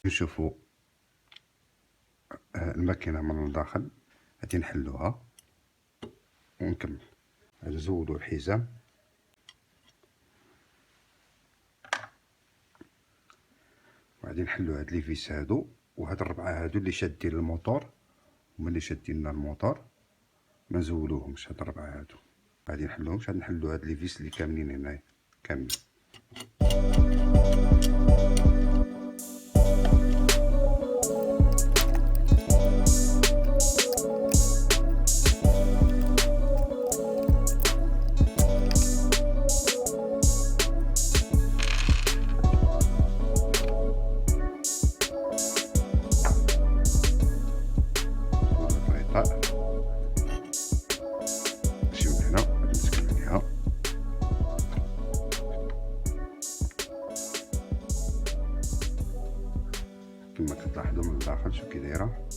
نشوفوا الماكينة من الداخل. غادي نحلوها ونكمل. نزودوا الحزام وغادي نحلو هاد لي فيس هادو وهاد الربعة هادو اللي شادين الموتور. هما اللي شادين لنا الموتور، ما نزولوهمش هاد الربعة هادو، غادي نحلوهمش. غادي نحلو هاد لي فيس اللي كاملين هنايا كاملين. كما كتلاحظوا من الداخل شو كي دايره،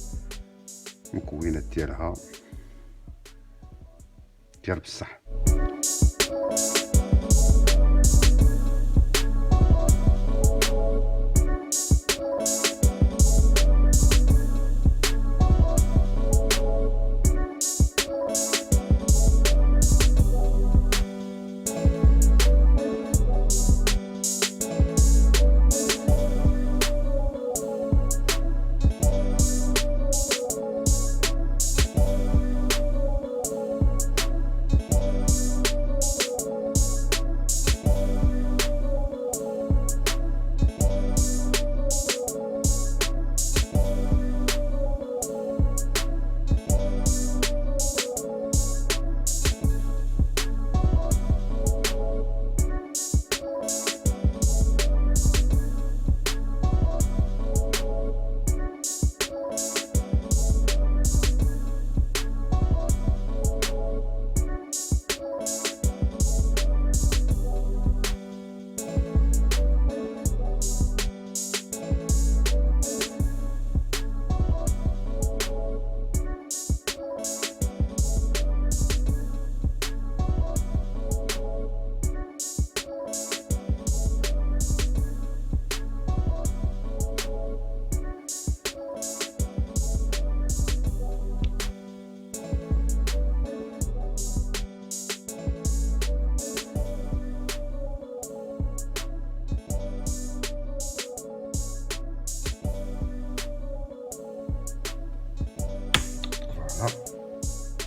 المكونات ديالها ديال بصح.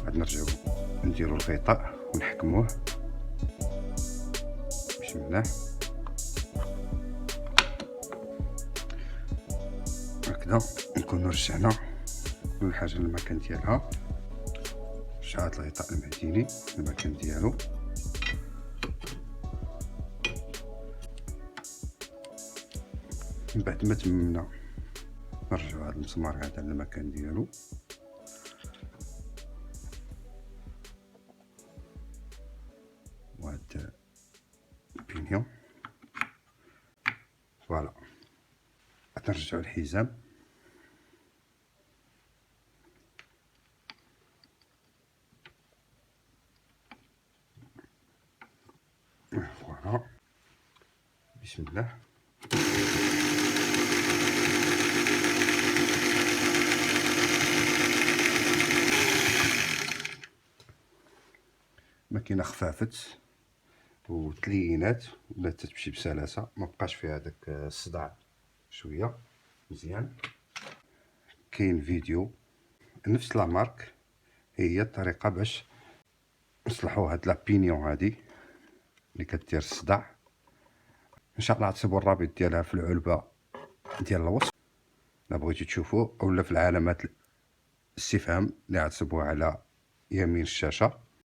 عاد نرجعو نديرو الغطاء ونحكموه باش مليح هكذا. نكونو رجعنا كل حاجه للمكان ديالها. رجعت الغطاء المعدني للمكان ديالو. من بعد ما تممنا نرجعو هذا المسمار هذا للمكان ديالو. وهاد البينيون فوالا. غنرجعو الحزام فوالا. بسم الله. الماكينه خفافت وتلينات ولات تمشي بسلاسه، ما بقاش فيها داك الصداع شويه مزيان. كاين فيديو نفس لا مارك، هي الطريقه باش نصلحوا هاد لابينيون هادي اللي كدير الصداع. ان شاء الله غتصيبوا الرابط ديالها في العلبه ديال الوصف الا بغيتو تشوفوه، اولا في العلامات الاستفهام اللي غتصيبوها على يمين الشاشه.